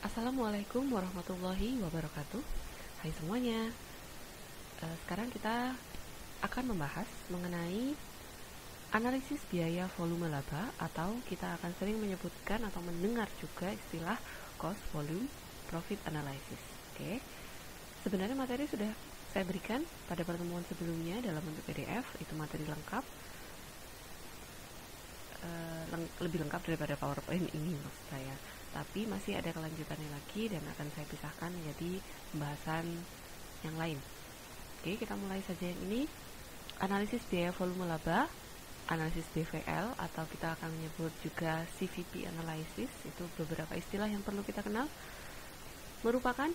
Assalamualaikum warahmatullahi wabarakatuh. Hai semuanya. Sekarang kita akan membahas mengenai analisis biaya volume laba, atau kita akan sering menyebutkan atau mendengar juga istilah cost volume profit analysis. Oke. Sebenarnya materi sudah saya berikan pada pertemuan sebelumnya dalam bentuk PDF, itu materi lengkap. Lebih lengkap daripada PowerPoint ini maksud saya. Tapi masih ada kelanjutannya lagi dan akan saya pisahkan menjadi pembahasan yang lain. Oke, kita mulai saja yang ini. Analisis biaya volume laba, analisis BVL atau kita akan menyebut juga CVP analysis, itu beberapa istilah yang perlu kita kenal. Merupakan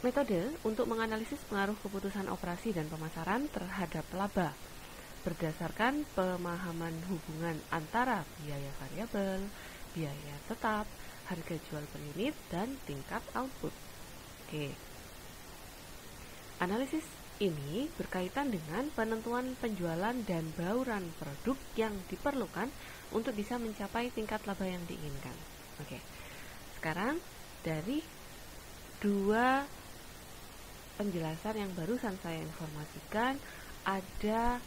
metode untuk menganalisis pengaruh keputusan operasi dan pemasaran terhadap laba berdasarkan pemahaman hubungan antara biaya variabel, biaya tetap, harga jual per unit, dan tingkat output. Oke. Analisis ini berkaitan dengan penentuan penjualan dan bauran produk yang diperlukan untuk bisa mencapai tingkat laba yang diinginkan. Oke. Sekarang dari dua penjelasan yang barusan saya informasikan, ada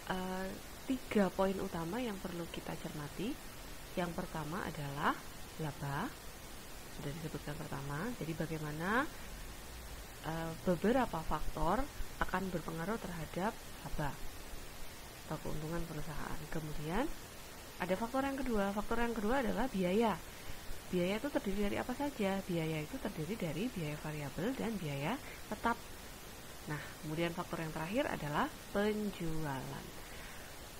3 poin utama yang perlu kita cermati. Yang pertama adalah laba, sudah disebutkan pertama. Jadi bagaimana beberapa faktor akan berpengaruh terhadap laba atau keuntungan perusahaan. Kemudian ada faktor yang kedua. Faktor yang kedua adalah biaya. Biaya itu terdiri dari apa saja? Biaya itu terdiri dari biaya variabel dan biaya tetap. Nah, kemudian faktor yang terakhir adalah penjualan.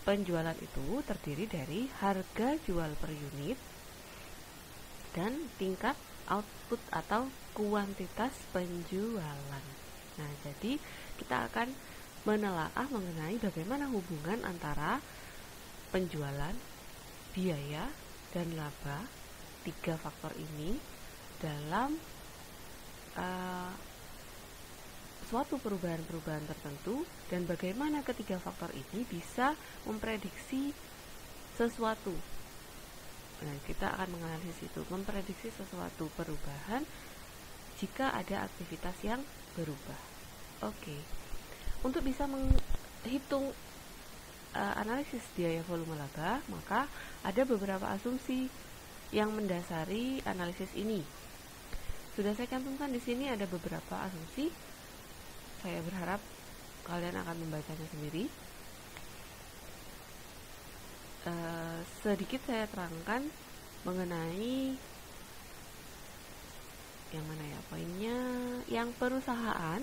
Penjualan itu terdiri dari harga jual per unit dan tingkat output atau kuantitas penjualan. Nah, jadi kita akan menelaah mengenai bagaimana hubungan antara penjualan, biaya, dan laba, 3 faktor ini dalam suatu perubahan-perubahan tertentu, dan bagaimana ketiga faktor ini bisa memprediksi sesuatu. Nah, kita akan menganalisis itu, memprediksi sesuatu perubahan jika ada aktivitas yang berubah. Oke. Untuk bisa menghitung analisis biaya volume laba, maka ada beberapa asumsi yang mendasari analisis ini. Sudah saya cantumkan di sini ada beberapa asumsi. Saya berharap kalian akan membacanya sendiri. Sedikit saya terangkan mengenai yang mana ya poinnya. Yang perusahaan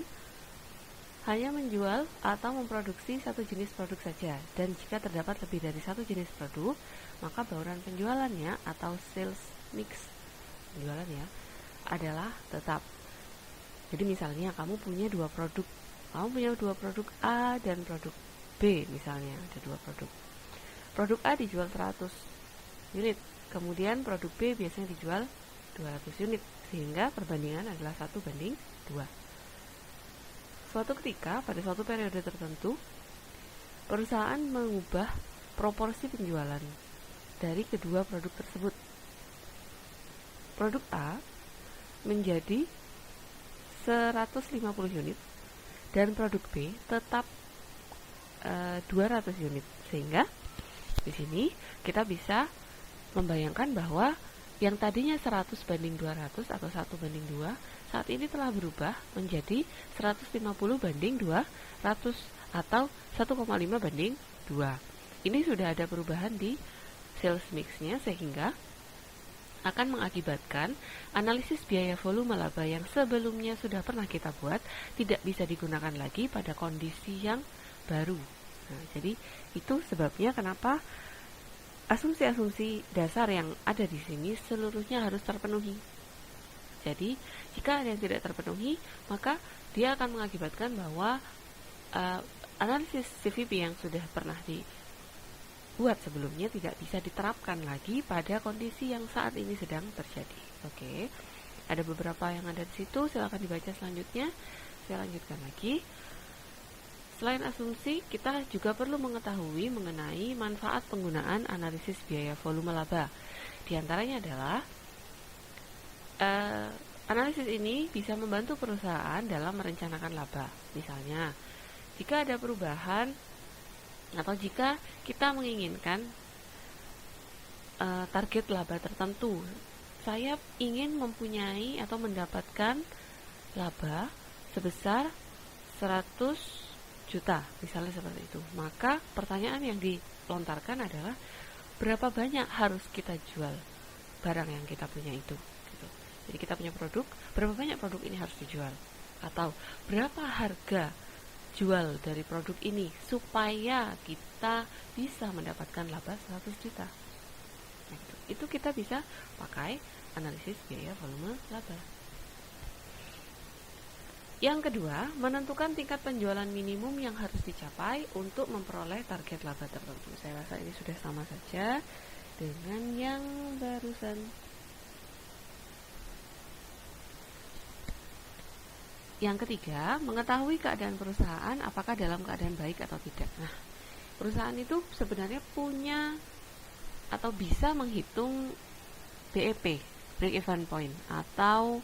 hanya menjual atau memproduksi satu jenis produk saja, dan jika terdapat lebih dari satu jenis produk, maka bauran penjualannya atau sales mix penjualan ya adalah tetap. Jadi misalnya kamu punya dua produk A dan produk B, misalnya ada dua produk. Produk A dijual 100 unit, kemudian produk B biasanya dijual 200 unit, sehingga perbandingan adalah 1:2. Suatu ketika, pada suatu periode tertentu, perusahaan mengubah proporsi penjualan dari kedua produk tersebut. Produk A menjadi 150 unit dan produk B tetap 200 unit, sehingga di sini kita bisa membayangkan bahwa yang tadinya 100:200 atau 1:2 saat ini telah berubah menjadi 150:200 atau 1,5:2. Ini sudah ada perubahan di sales mix-nya, sehingga akan mengakibatkan analisis biaya volume laba yang sebelumnya sudah pernah kita buat tidak bisa digunakan lagi pada kondisi yang baru. Nah, jadi itu sebabnya kenapa asumsi-asumsi dasar yang ada di sini seluruhnya harus terpenuhi. Jadi, jika ada yang tidak terpenuhi, maka dia akan mengakibatkan bahwa analisis CVP yang sudah pernah dibuat sebelumnya tidak bisa diterapkan lagi pada kondisi yang saat ini sedang terjadi. Oke. Ada beberapa yang ada di situ, silakan dibaca selanjutnya. Saya lanjutkan lagi. Selain asumsi, kita juga perlu mengetahui mengenai manfaat penggunaan analisis biaya volume laba. Di antaranya adalah analisis ini bisa membantu perusahaan dalam merencanakan laba. Misalnya, jika ada perubahan atau jika kita menginginkan target laba tertentu, saya ingin mempunyai atau mendapatkan laba sebesar 100 juta, misalnya seperti itu. Maka pertanyaan yang dilontarkan adalah berapa banyak harus kita jual barang yang kita punya itu gitu. Jadi kita punya produk, berapa banyak produk ini harus dijual, atau berapa harga jual dari produk ini supaya kita bisa mendapatkan laba 100 juta. Nah, itu kita bisa pakai analisis biaya volume laba. Yang kedua, menentukan tingkat penjualan minimum yang harus dicapai untuk memperoleh target laba tertentu. Saya rasa ini sudah sama saja dengan yang barusan. Yang ketiga, mengetahui keadaan perusahaan apakah dalam keadaan baik atau tidak. Nah, perusahaan itu sebenarnya punya atau bisa menghitung BEP, break even point, atau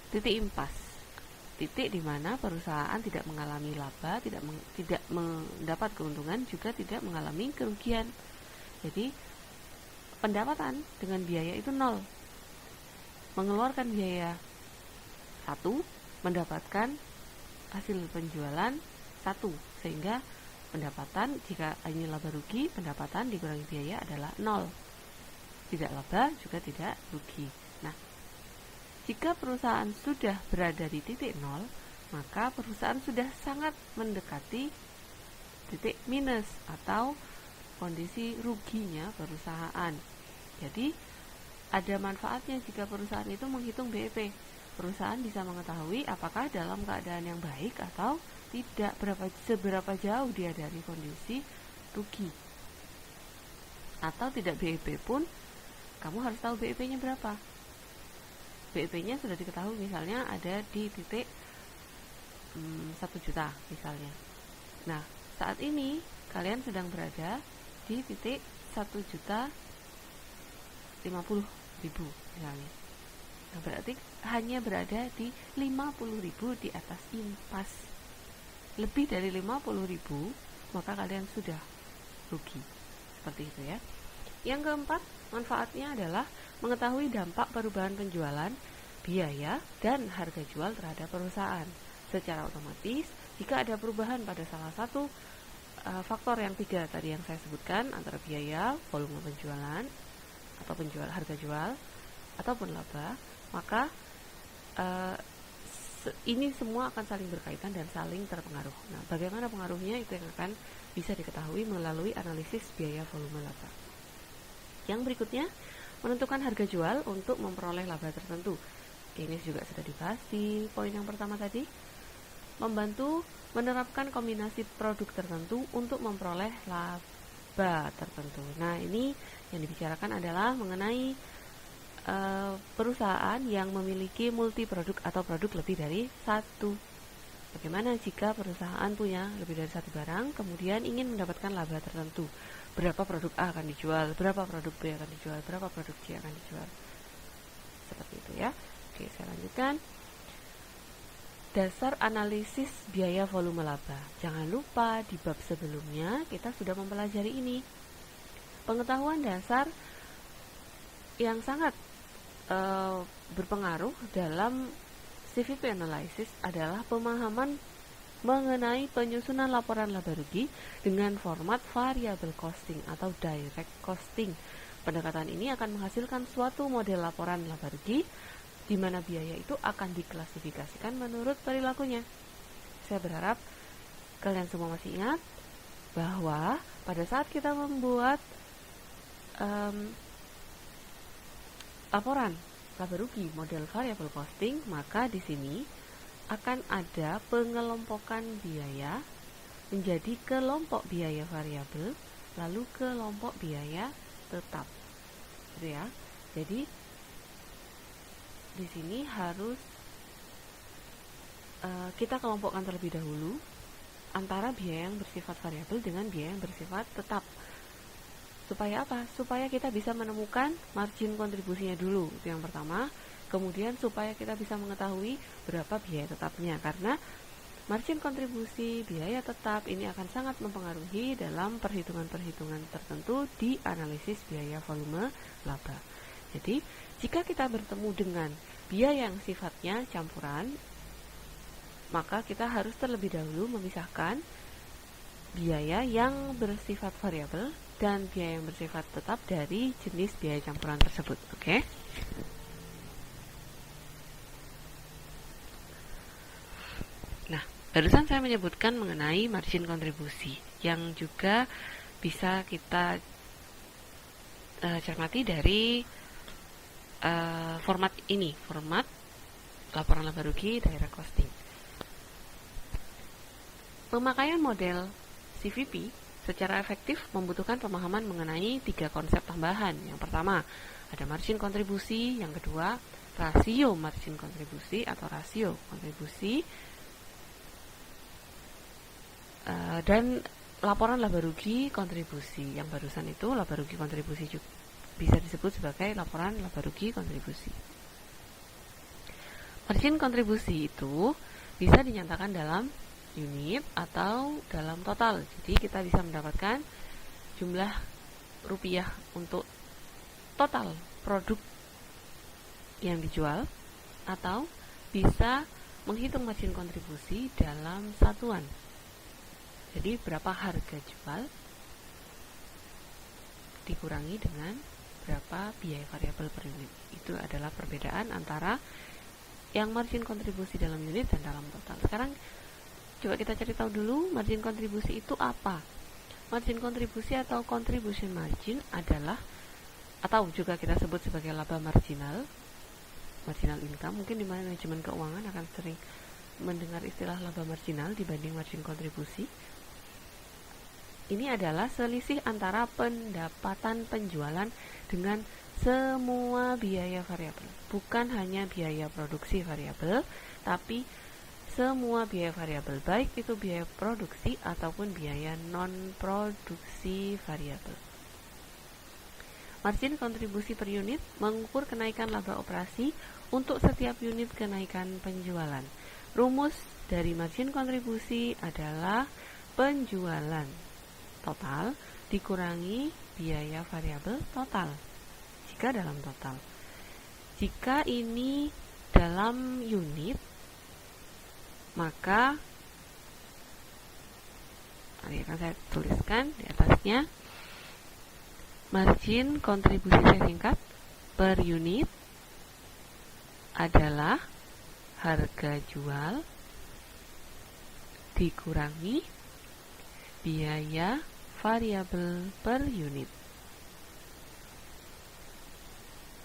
titik impas, titik di mana perusahaan tidak mengalami laba, tidak mendapat keuntungan, juga tidak mengalami kerugian. Jadi pendapatan dengan biaya itu 0. Mengeluarkan biaya 1, mendapatkan hasil penjualan 1, sehingga pendapatan, jika ini laba rugi, pendapatan dikurangi biaya adalah 0. Tidak laba juga tidak rugi. Nah, jika perusahaan sudah berada di titik 0, maka perusahaan sudah sangat mendekati titik minus atau kondisi ruginya perusahaan. Jadi, ada manfaatnya jika perusahaan itu menghitung BEP. Perusahaan bisa mengetahui apakah dalam keadaan yang baik atau tidak, seberapa jauh dia dari kondisi rugi. Atau tidak BEP pun, kamu harus tahu BEP-nya berapa. BEP-nya sudah diketahui, misalnya ada di titik 1 juta misalnya. Nah, saat ini kalian sedang berada di titik 1.050.000 misalnya. Nah, berarti hanya berada di 50.000 di atas impas. Lebih dari 50.000, maka kalian sudah rugi. Seperti itu ya. Yang keempat, manfaatnya adalah mengetahui dampak perubahan penjualan, biaya, dan harga jual terhadap perusahaan. Secara otomatis, jika ada perubahan pada salah satu faktor yang 3 tadi yang saya sebutkan, antara biaya, volume penjualan, atau harga jual, ataupun laba, maka ini semua akan saling berkaitan dan saling terpengaruh. Nah, bagaimana pengaruhnya itu yang akan bisa diketahui melalui analisis biaya volume laba. Yang berikutnya, menentukan harga jual untuk memperoleh laba tertentu. Ini juga sudah dibahas di poin yang pertama tadi. Membantu menerapkan kombinasi produk tertentu untuk memperoleh laba tertentu. Nah, ini yang dibicarakan adalah mengenai perusahaan yang memiliki multi produk atau produk lebih dari satu. Bagaimana jika perusahaan punya lebih dari satu barang, kemudian ingin mendapatkan laba tertentu? Berapa produk A akan dijual, berapa produk B akan dijual, berapa produk C akan dijual. Seperti itu ya. Oke, saya lanjutkan. Dasar analisis biaya volume laba. Jangan lupa di bab sebelumnya kita sudah mempelajari ini. Pengetahuan dasar yang sangat berpengaruh dalam CVP analysis adalah pemahaman mengenai penyusunan laporan laba rugi dengan format variable costing atau direct costing. Pendekatan ini akan menghasilkan suatu model laporan laba rugi di mana biaya itu akan diklasifikasikan menurut perilakunya. Saya berharap kalian semua masih ingat bahwa pada saat kita membuat laporan laba rugi model variable costing, maka di sini akan ada pengelompokan biaya menjadi kelompok biaya variabel lalu kelompok biaya tetap. Gitu ya. Jadi di sini harus kita kelompokkan terlebih dahulu antara biaya yang bersifat variabel dengan biaya yang bersifat tetap. Supaya apa? Supaya kita bisa menemukan margin kontribusinya dulu, itu yang pertama. Kemudian supaya kita bisa mengetahui berapa biaya tetapnya, karena margin kontribusi biaya tetap ini akan sangat mempengaruhi dalam perhitungan-perhitungan tertentu di analisis biaya volume laba. Jadi, jika kita bertemu dengan biaya yang sifatnya campuran, maka kita harus terlebih dahulu memisahkan biaya yang bersifat variabel dan biaya yang bersifat tetap dari jenis biaya campuran tersebut. Oke? Nah, barusan saya menyebutkan mengenai margin kontribusi yang juga bisa kita cermati dari format ini, format laporan laba rugi direct costing. Pemakaian model CVP secara efektif membutuhkan pemahaman mengenai 3 konsep tambahan. Yang pertama, ada margin kontribusi. Yang kedua, rasio margin kontribusi atau rasio kontribusi. Dan laporan laba rugi kontribusi. Yang barusan itu laba rugi kontribusi juga bisa disebut sebagai laporan laba rugi kontribusi. Margin kontribusi itu bisa dinyatakan dalam unit atau dalam total. Jadi kita bisa mendapatkan jumlah rupiah untuk total produk yang dijual, atau bisa menghitung margin kontribusi dalam satuan. Jadi berapa harga jual dikurangi dengan berapa biaya variabel per unit. Itu adalah perbedaan antara yang margin kontribusi dalam unit dan dalam total. Sekarang coba kita cari tahu dulu margin kontribusi itu apa. Margin kontribusi atau contribution margin adalah, atau juga kita sebut sebagai laba marginal, marginal income. Mungkin di manajemen keuangan akan sering mendengar istilah laba marginal dibanding margin kontribusi. Ini adalah selisih antara pendapatan penjualan dengan semua biaya variabel. Bukan hanya biaya produksi variabel, tapi semua biaya variabel, baik itu biaya produksi ataupun biaya non-produksi variabel. Margin kontribusi per unit mengukur kenaikan laba operasi untuk setiap unit kenaikan penjualan. Rumus dari margin kontribusi adalah penjualan total dikurangi biaya variabel total jika dalam total. Jika ini dalam unit, maka ini akan saya tuliskan di atasnya, margin kontribusi saya singkat per unit adalah harga jual dikurangi biaya variabel per unit.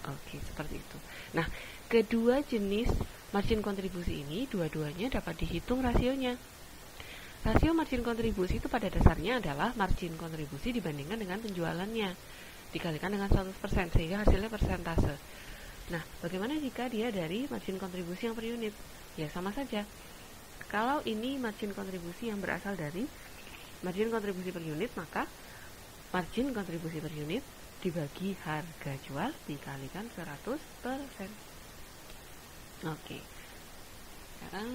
Oke, seperti itu. Nah, kedua jenis margin kontribusi ini dua-duanya dapat dihitung rasionya. Rasio margin kontribusi itu pada dasarnya adalah margin kontribusi dibandingkan dengan penjualannya dikalikan dengan 100% sehingga hasilnya persentase. Nah, bagaimana jika dia dari margin kontribusi yang per unit? Ya, sama saja. Kalau ini margin kontribusi yang berasal dari margin kontribusi per unit, maka margin kontribusi per unit dibagi harga jual dikalikan 100%. Oke. Sekarang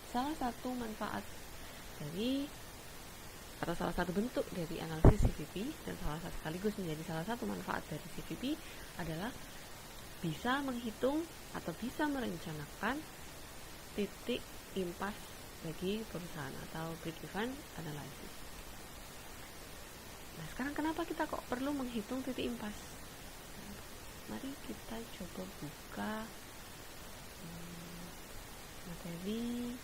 salah satu manfaat dari, atau salah satu bentuk dari analisis CVP, dan sekaligus menjadi salah satu manfaat dari CVP adalah bisa menghitung atau bisa merencanakan titik impas bagi perusahaan atau break-even analysis. Nah, sekarang kenapa kita kok perlu menghitung titik impas? Mari kita coba buka materi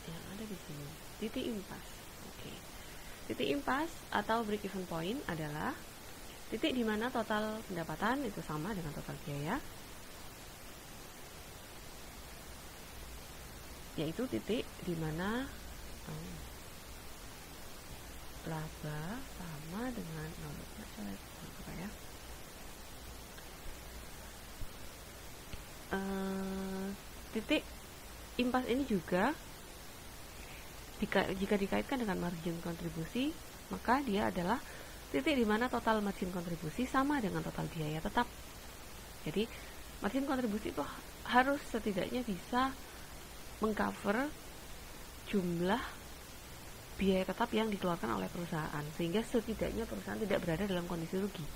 yang ada di sini. Titik impas. Oke. Titik impas atau break-even point adalah titik di mana total pendapatan itu sama dengan total biaya, yaitu titik di mana laba sama dengan titik impas ini juga jika dikaitkan dengan margin kontribusi, maka dia adalah titik di mana total margin kontribusi sama dengan total biaya tetap. Jadi margin kontribusi itu harus setidaknya bisa mengcover jumlah biaya tetap yang dikeluarkan oleh perusahaan, sehingga setidaknya perusahaan tidak berada dalam kondisi rugi.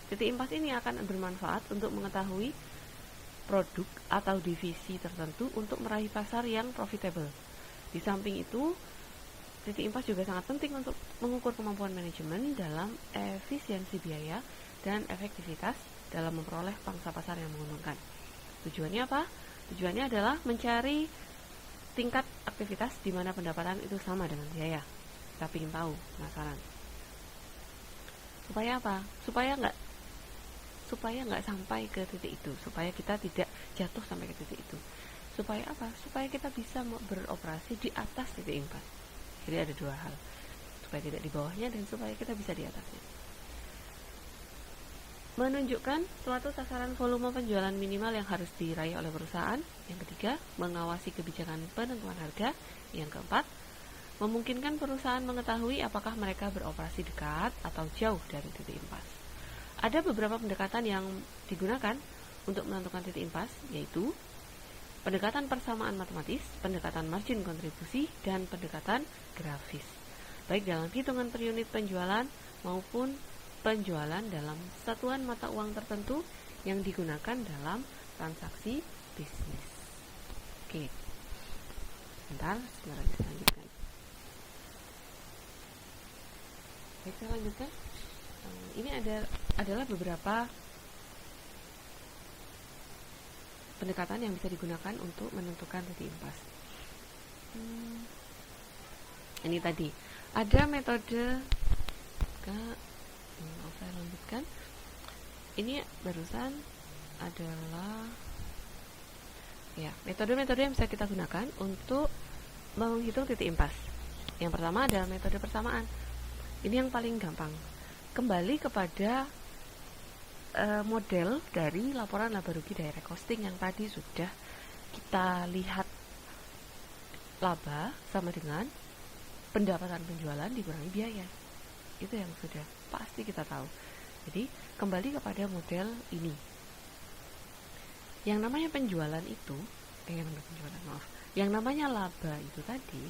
Titik impas ini akan bermanfaat untuk mengetahui produk atau divisi tertentu untuk meraih pasar yang profitable. Di samping itu, titik impas juga sangat penting untuk mengukur kemampuan manajemen dalam efisiensi biaya dan efektivitas dalam memperoleh pangsa pasar yang menguntungkan. Tujuannya apa? Tujuannya adalah mencari tingkat aktivitas di mana pendapatan itu sama dengan biaya. Kita ingin tahu, penasaran. Supaya apa? Supaya nggak sampai ke titik itu, supaya kita tidak jatuh sampai ke titik itu. Supaya apa? Supaya kita bisa beroperasi di atas titik impas. Jadi ada dua hal, supaya tidak di bawahnya dan supaya kita bisa di atasnya. Menunjukkan suatu sasaran volume penjualan minimal yang harus diraih oleh perusahaan. Yang ketiga, mengawasi kebijakan penentuan harga. Yang keempat, memungkinkan perusahaan mengetahui apakah mereka beroperasi dekat atau jauh dari titik impas. Ada beberapa pendekatan yang digunakan untuk menentukan titik impas, yaitu pendekatan persamaan matematis, pendekatan margin kontribusi, dan pendekatan grafis, baik dalam hitungan per unit penjualan maupun penjualan dalam satuan mata uang tertentu yang digunakan dalam transaksi bisnis. Oke, sebentar saya lanjutkan. Baik, saya lanjutkan. Ini adalah beberapa pendekatan yang bisa digunakan untuk menentukan titik impas. Ini tadi ada metode. Saya lanjutkan. Ini barusan adalah metode-metode yang bisa kita gunakan untuk menghitung titik impas. Yang pertama adalah metode persamaan. Ini yang paling gampang. Kembali kepada model dari laporan laba rugi direct costing yang tadi sudah kita lihat. Laba sama dengan pendapatan penjualan dikurangi biaya. Itu yang sudah pasti kita tahu. Jadi kembali kepada model ini. Yang namanya penjualan itu, yang namanya laba itu tadi.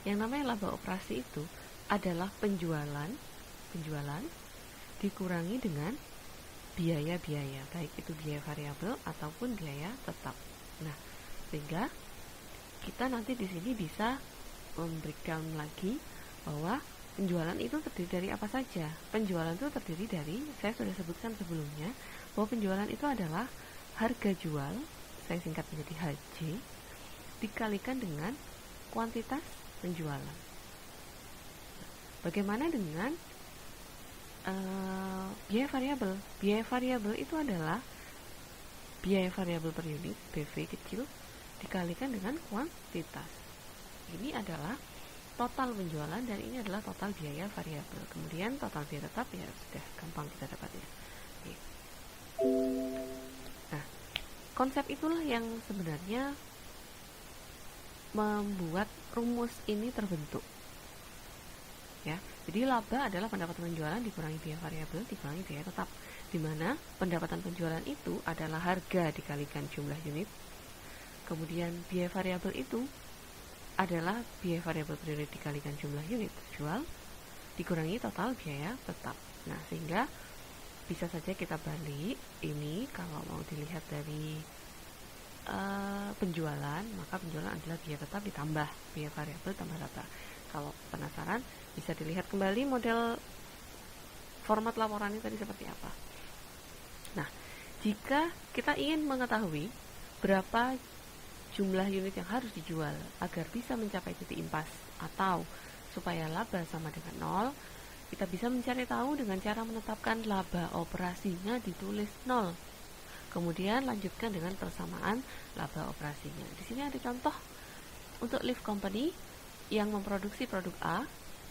Yang namanya laba operasi itu adalah penjualan dikurangi dengan biaya-biaya, baik itu biaya variabel ataupun biaya tetap. Nah, sehingga kita nanti di sini bisa membreakdown lagi bahwa penjualan itu terdiri dari apa saja. Penjualan itu terdiri dari, saya sudah sebutkan sebelumnya, bahwa penjualan itu adalah harga jual, saya singkat menjadi HJ, dikalikan dengan kuantitas penjualan. Bagaimana dengan biaya variabel? Biaya variabel itu adalah biaya variabel per unit, BV kecil, dikalikan dengan kuantitas. Ini adalah total penjualan dan ini adalah total biaya variabel. Kemudian total biaya tetap ya sudah gampang kita dapatnya. Nah, konsep itulah yang sebenarnya membuat rumus ini terbentuk. Ya, jadi laba adalah pendapatan penjualan dikurangi biaya variabel dikurangi biaya tetap, di mana pendapatan penjualan itu adalah harga dikalikan jumlah unit. Kemudian biaya variabel itu adalah biaya variabel per unit dikalikan jumlah unit jual dikurangi total biaya tetap. Nah, sehingga bisa saja kita balik ini kalau mau dilihat dari penjualan, maka penjualan adalah biaya tetap ditambah biaya variabel tambah laba. Kalau penasaran, bisa dilihat kembali model format laporannya tadi seperti apa. Nah, jika kita ingin mengetahui berapa jumlah unit yang harus dijual agar bisa mencapai titik impas atau supaya laba sama dengan 0, kita bisa mencari tahu dengan cara menetapkan laba operasinya ditulis 0. Kemudian lanjutkan dengan persamaan laba operasinya. Di sini ada contoh untuk lift company yang memproduksi produk A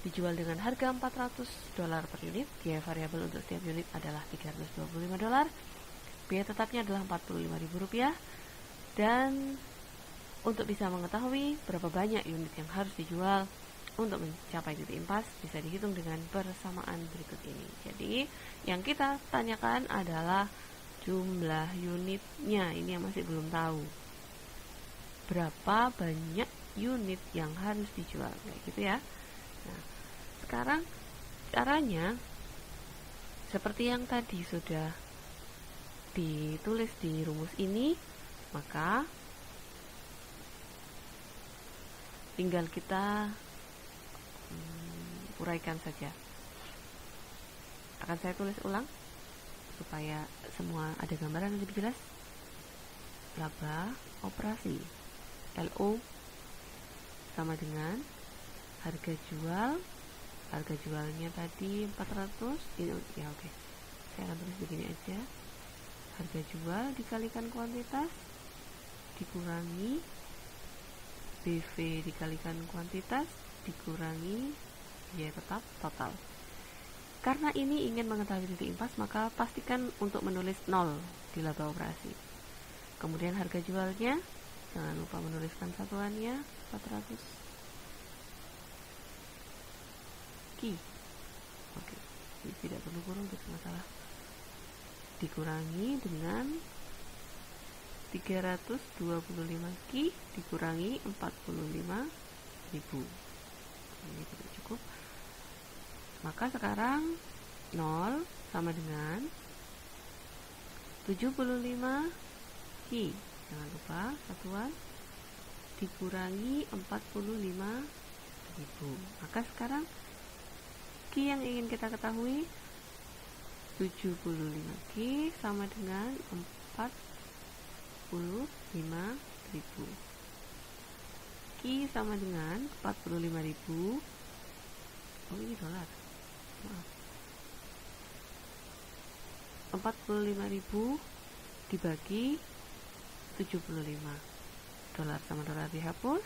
dijual dengan harga $400 per unit, biaya variabel untuk setiap unit adalah $325, biaya tetapnya adalah Rp45.000, dan untuk bisa mengetahui berapa banyak unit yang harus dijual untuk mencapai titik impas bisa dihitung dengan persamaan berikut ini. Jadi yang kita tanyakan adalah jumlah unitnya, ini yang masih belum tahu. Berapa banyak unit yang harus dijual, kayak gitu ya. Nah, sekarang caranya seperti yang tadi sudah ditulis di rumus ini, maka tinggal kita uraikan saja. Akan saya tulis ulang supaya semua ada gambaran lebih jelas. Laba operasi, LO sama dengan harga jual. Harga jualnya tadi 400. Ini ya, oke. Saya akan tulis begini aja. Harga jual dikalikan kuantitas dikurangi BV dikalikan kuantitas dikurangi biaya tetap total. Karena ini ingin mengetahui titik impas, maka pastikan untuk menulis 0 di laba operasi. Kemudian harga jualnya, jangan lupa menuliskan satuannya, 400 Ki. Oke, ini tidak perlu kurung, itu masalah. Dikurangi dengan 325 Ki dikurangi 45.000. Ini tidak cukup. Maka sekarang 0 sama dengan 75 Ki, jangan lupa satuan, dikurangi 45.000. Maka sekarang Ki yang ingin kita ketahui 75 Ki sama dengan 45.000. Ki sama dengan 45.000. Oh, ini dolar. Maaf. 45.000 dibagi 75. Dolar sama dolar dihapus,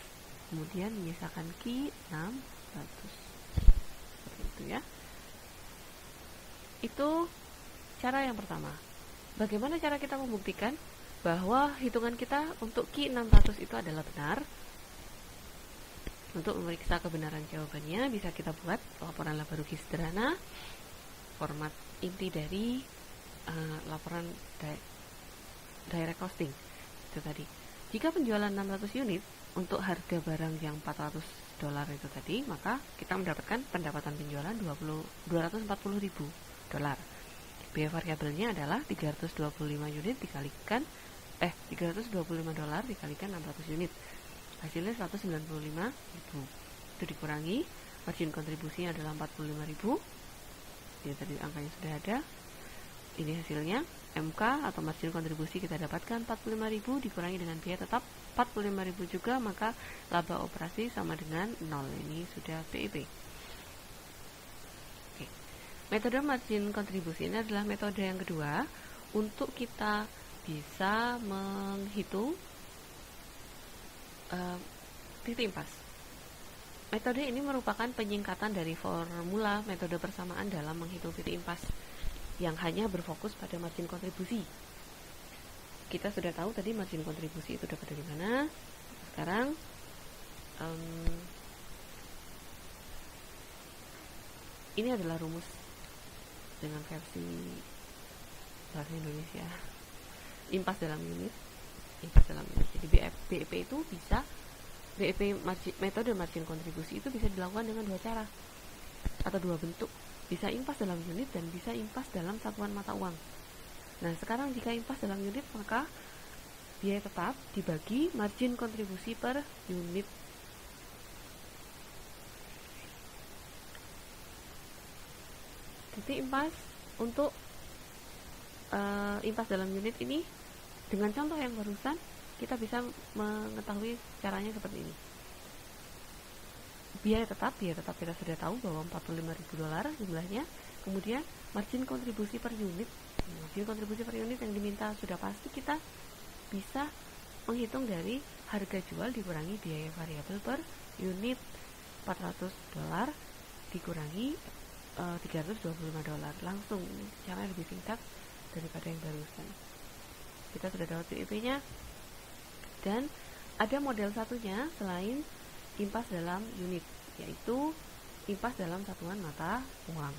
kemudian menyisakan Ki 600. Seperti itu ya. Itu cara yang pertama. Bagaimana cara kita membuktikan bahwa hitungan kita untuk Ki 600 itu adalah benar? Untuk memeriksa kebenaran jawabannya, bisa kita buat laporan laba rugi sederhana, format inti dari laporan direct costing itu tadi. Jika penjualan 600 unit untuk harga barang yang $400 itu tadi, maka kita mendapatkan pendapatan penjualan $240.000. Biaya variabelnya adalah 325 unit dikalikan $325 dikalikan 600 unit. Hasilnya 195.000. Itu dikurangi margin kontribusinya adalah 45.000. Ini tadi angkanya sudah ada. Ini hasilnya MK atau margin kontribusi kita dapatkan 45.000 dikurangi dengan biaya tetap 45.000 juga, maka laba operasi sama dengan 0. Ini sudah BIP. Oke. Metode margin kontribusi ini adalah metode yang kedua untuk kita bisa menghitung titik impas. Metode ini merupakan penyingkatan dari formula metode persamaan dalam menghitung titik impas yang hanya berfokus pada margin kontribusi. Kita sudah tahu tadi margin kontribusi itu dapat dari mana. Sekarang ini adalah rumus dengan versi bahasa Indonesia. Impas dalam unit. Jadi BEP itu bisa metode margin kontribusi itu bisa dilakukan dengan dua cara atau dua bentuk. Bisa impas dalam unit dan bisa impas dalam satuan mata uang. Nah, sekarang jika impas dalam unit, maka biaya tetap dibagi margin kontribusi per unit. Titik impas untuk impas dalam unit ini, dengan contoh yang barusan, kita bisa mengetahui caranya seperti ini. Biaya tetap kita sudah tahu bahwa $45.000 jumlahnya. Kemudian margin kontribusi per unit. Margin kontribusi per unit yang diminta sudah pasti, kita bisa menghitung dari harga jual dikurangi biaya variabel per unit $400 dikurangi $325 langsung. Cara lebih singkat daripada yang barusan. Kita sudah dapat BEP-nya, dan ada model satunya selain impas dalam unit, yaitu impas dalam satuan mata uang.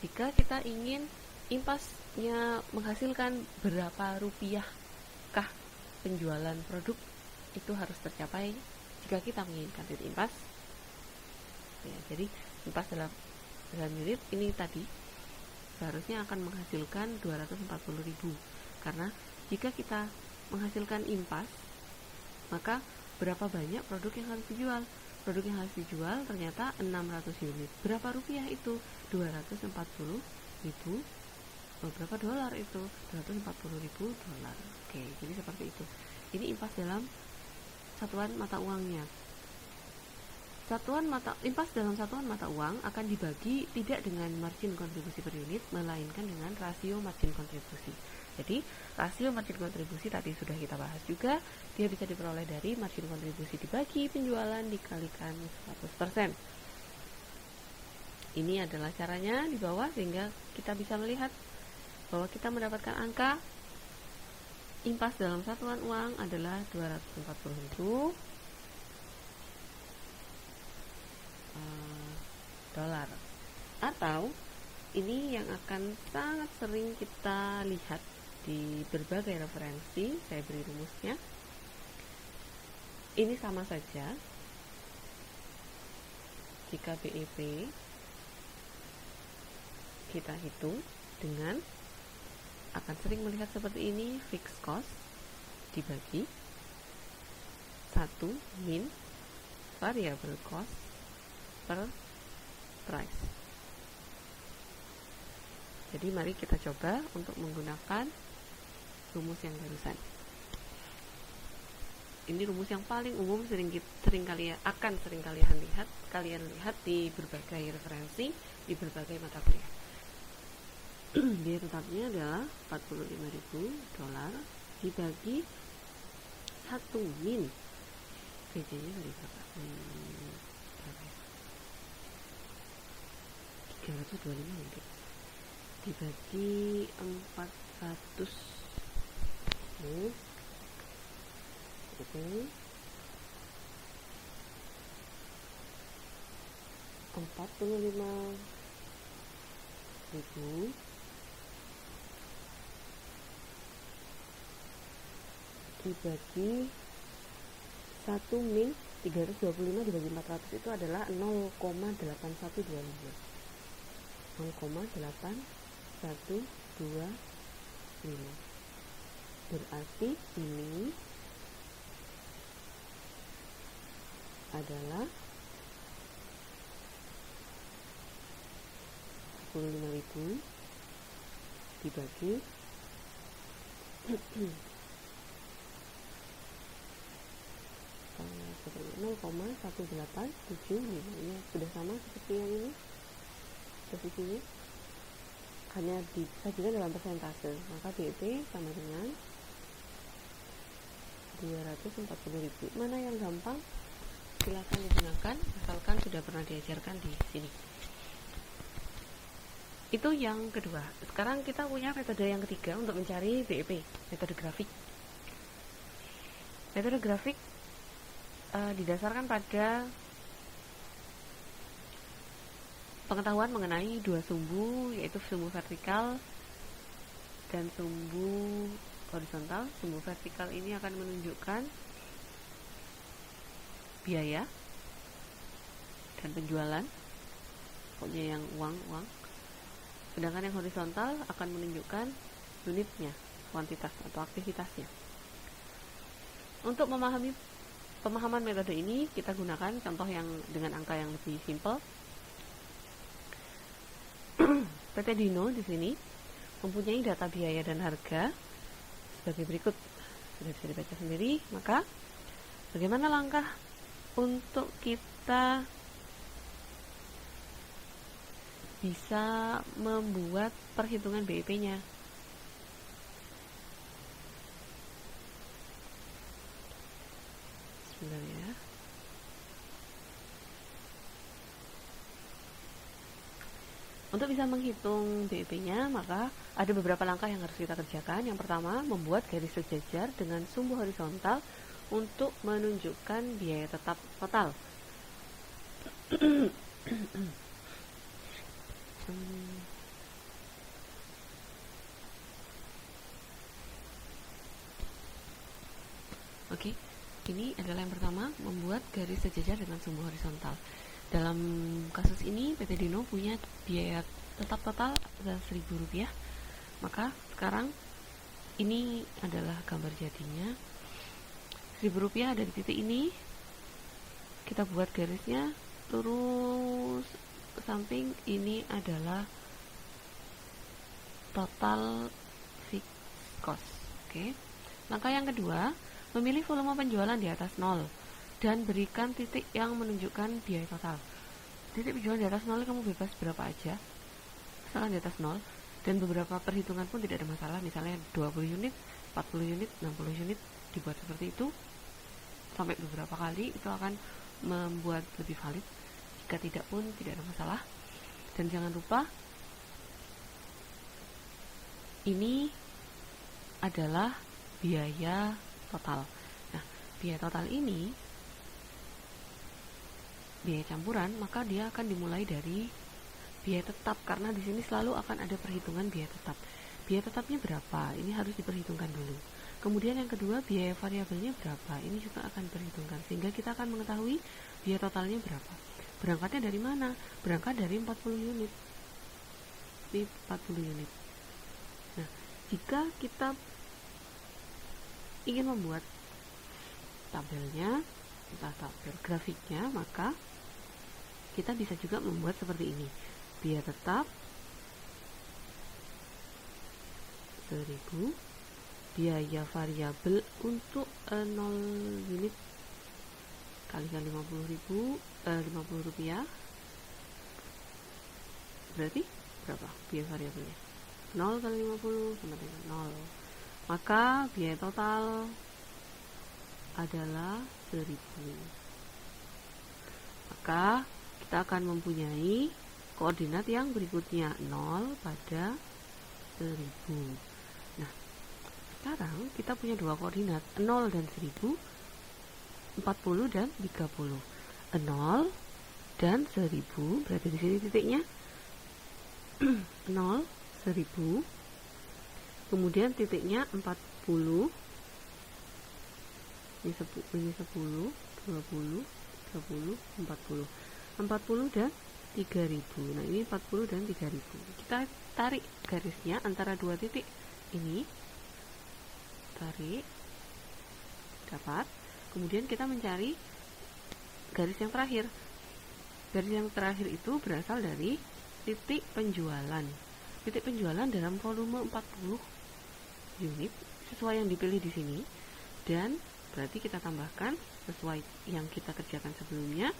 Jika kita ingin impasnya menghasilkan berapa rupiah kah penjualan produk, itu harus tercapai jika kita menginginkan titik impas. Ya, jadi impas dalam unit ini tadi seharusnya akan menghasilkan 240.000, karena jika kita menghasilkan impas, maka berapa banyak produk yang harus dijual? Produk yang harus dijual ternyata 600 unit. Berapa rupiah itu? 240.000. Berapa dolar itu? 240.000 dolar. Oke, jadi seperti itu. Ini impas dalam satuan mata uangnya. Impas dalam satuan mata uang akan dibagi tidak dengan margin kontribusi per unit, melainkan dengan rasio margin kontribusi. Jadi rasio margin kontribusi tadi sudah kita bahas juga, dia bisa diperoleh dari margin kontribusi dibagi penjualan dikalikan 100%. Ini adalah caranya di bawah, sehingga kita bisa melihat bahwa kita mendapatkan angka impas dalam satuan uang adalah 240.000 dolar. Atau ini yang akan sangat sering kita lihat di berbagai referensi, saya beri rumusnya. Ini sama saja jika BEP kita hitung dengan, akan sering melihat seperti ini, fixed cost dibagi 1 min variable cost per price. Jadi mari kita coba untuk menggunakan rumus yang barusan. Ini rumus yang paling umum, sering kalian lihat di berbagai referensi, di berbagai mata kuliah. Biaya tetapnya adalah 45.000 dolar dibagi 1 min VJ-nya dari berapa? 325 mungkin, dibagi 400. Oke. 45.000 dibagi 1 min 325 dibagi 400 itu adalah 0,8125. 0,8125. Berarti ini adalah 45.000 dibagi 0,1875. Ini sudah sama seperti yang ini posisinya, hanya disajikan dalam persentase. Maka BEP sama dengan 240.000. Mana yang gampang silakan digunakan, asalkan sudah pernah diajarkan di sini. Itu yang kedua. Sekarang kita punya metode yang ketiga untuk mencari BEP, metode grafik. Metode grafik didasarkan pada pengetahuan mengenai dua sumbu, yaitu sumbu vertikal dan sumbu horizontal. Sumbu vertikal ini akan menunjukkan biaya dan penjualan, pokoknya yang uang. Sedangkan yang horizontal akan menunjukkan unitnya, kuantitas atau aktivitasnya. Untuk memahami pemahaman metode ini, kita gunakan contoh yang dengan angka yang lebih simpel. PT Dino di sini mempunyai data biaya dan harga sebagai berikut. Sudah bisa dibaca sendiri. Maka bagaimana langkah untuk kita bisa membuat perhitungan BEP-nya? Sebentar ya. Untuk bisa menghitung BEP-nya, maka ada beberapa langkah yang harus kita kerjakan. Yang pertama, membuat garis sejajar dengan sumbu horizontal untuk menunjukkan biaya tetap total. Oke, ini adalah yang pertama, membuat garis sejajar dengan sumbu horizontal. Dalam kasus ini, PT Dino punya biaya tetap total Rp1.000. Maka sekarang ini adalah gambar jadinya. Rp1.000 ada di titik ini. Kita buat garisnya lurus ke samping. Ini adalah total fixed cost. Oke. Langkah yang kedua, memilih volume penjualan di atas 0 dan berikan titik yang menunjukkan biaya total. Titik penjualan di atas 0 kamu bebas berapa aja, misalkan di atas 0, dan beberapa perhitungan pun tidak ada masalah. Misalnya 20 unit, 40 unit, 60 unit, dibuat seperti itu sampai beberapa kali, itu akan membuat lebih valid. Jika tidak pun tidak ada masalah. Dan jangan lupa, ini adalah biaya total. Nah, biaya total ini biaya campuran, maka dia akan dimulai dari biaya tetap, karena di sini selalu akan ada perhitungan biaya tetap. Biaya tetapnya berapa? Ini harus diperhitungkan dulu. Kemudian yang kedua, biaya variabelnya berapa? Ini juga akan diperhitungkan, sehingga kita akan mengetahui biaya totalnya berapa. Berangkatnya dari mana? Berangkat dari 40 unit. Ini 40 unit. Nah, jika kita ingin membuat tabelnya, entah tabel grafiknya, maka kita bisa juga membuat seperti ini. Biaya tetap 1.000, biaya variabel untuk 0 unit kalikan 50.000, 50 rupiah, berarti berapa biaya variabelnya? 0 kali 50 sama dengan 0. Maka biaya total adalah 1.000. Maka kita akan mempunyai koordinat yang berikutnya, 0 pada 1.000. Nah, sekarang kita punya dua koordinat, 0 dan 1.000, 40 dan 30. 0 dan 1.000, berarti di sini titiknya 0, 1.000, kemudian titiknya 40, ini 10, 20, 30, 40. 40 dan 3.000. Nah, ini 40 dan 3.000. Kita tarik garisnya antara dua titik ini. Tarik. Dapat. Kemudian kita mencari garis yang terakhir. Garis yang terakhir itu berasal dari titik penjualan. Titik penjualan dalam volume 40 unit sesuai yang dipilih di sini, dan berarti kita tambahkan sesuai yang kita kerjakan sebelumnya,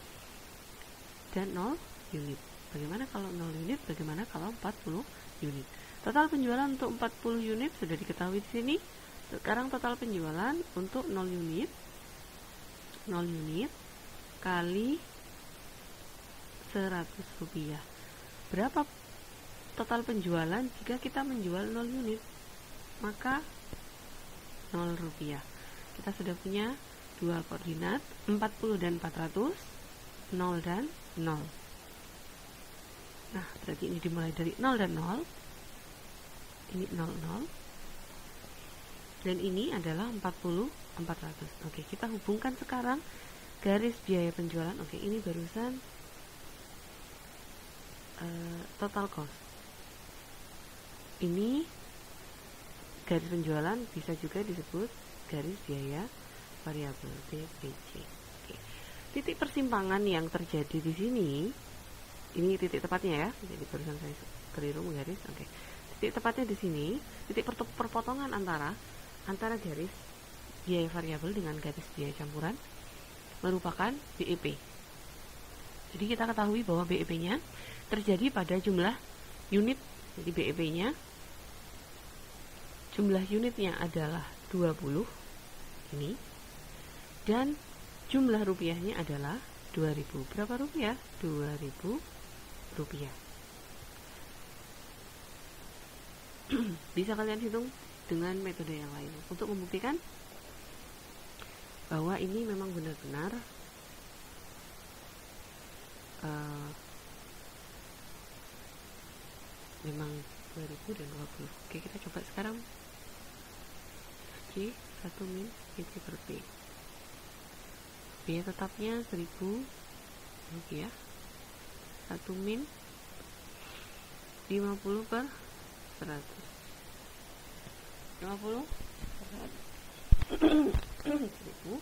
dan 0 unit. Bagaimana kalau 0 unit? Bagaimana kalau 40 unit? Total penjualan untuk 40 unit sudah diketahui di sini. Sekarang total penjualan untuk 0 unit, 0 unit kali 100 rupiah. Berapa total penjualan jika kita menjual 0 unit? Maka 0 rupiah. Kita sudah punya dua koordinat, 40 dan 400, 0 dan 0. Nah, berarti ini dimulai dari 0 dan 0. Ini 0, 0. Dan ini adalah 40, 400. Oke, kita hubungkan sekarang garis biaya penjualan. Oke, ini barusan total cost. Ini garis penjualan, bisa juga disebut garis biaya variabel DPJ. Oke. Titik persimpangan yang terjadi di sini, ini titik tepatnya ya. Jadi barusan saya keliru menggaris. Oke. Titik tepatnya di sini, titik perpotongan antara garis biaya variabel dengan garis biaya campuran merupakan BEP. Jadi kita ketahui bahwa BEP-nya terjadi pada jumlah unit. Jadi BEP-nya, jumlah unitnya adalah 20 ini, dan jumlah rupiahnya adalah 2.000. Berapa rupiah? 2.000 rupiah. Bisa kalian hitung dengan metode yang lain untuk membuktikan bahwa ini memang benar-benar memang 2000 dan 20. Oke, kita coba sekarang. Oke, 1 min PT per P. Biaya tetapnya 1000 rupiah. 1 min 50 per 100. 50 per 100. 1000.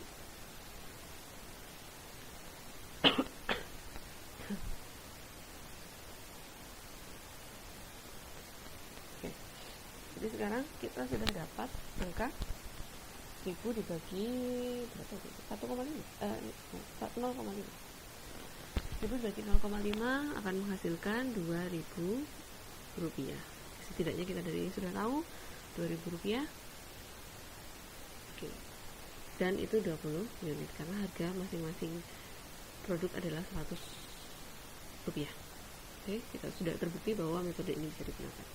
Oke. Jadi sekarang kita sudah dapat angka 1000 dibagi berapa itu? 1,5 0,5. 1000 dibagi 0,5 akan menghasilkan 2000 rupiah. Setidaknya kita dari ini sudah tahu 2000 rupiah. Oke. Dan itu 20 unit karena harga masing-masing produk adalah 100 rupiah. Oke, kita sudah terbukti bahwa metode ini bisa digunakan.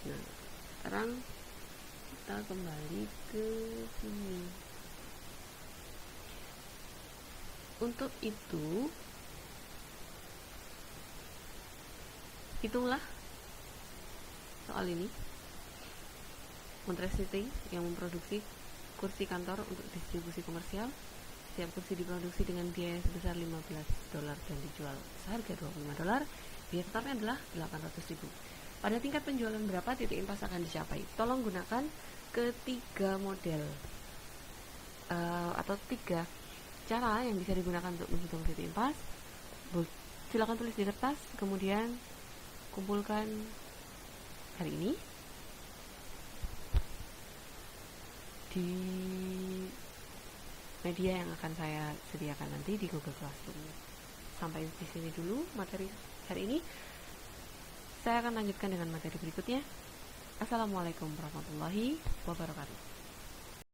Nah, sekarang kita kembali ke sini. Untuk itu, hitunglah soal ini. Montreal City yang memproduksi kursi kantor untuk distribusi komersial. Setiap kursi diproduksi dengan biaya sebesar $15 dan dijual seharga $25. Biaya tetapnya adalah 800.000. Pada tingkat penjualan berapa titik impas akan dicapai? Tolong gunakan ketiga model atau 3 cara yang bisa digunakan untuk menghitung titik impas. Silakan tulis di kertas, kemudian kumpulkan hari ini di media yang akan saya sediakan nanti di Google Classroom. Sampai di sini dulu materi hari ini. Saya akan lanjutkan dengan materi berikutnya. Assalamualaikum warahmatullahi wabarakatuh.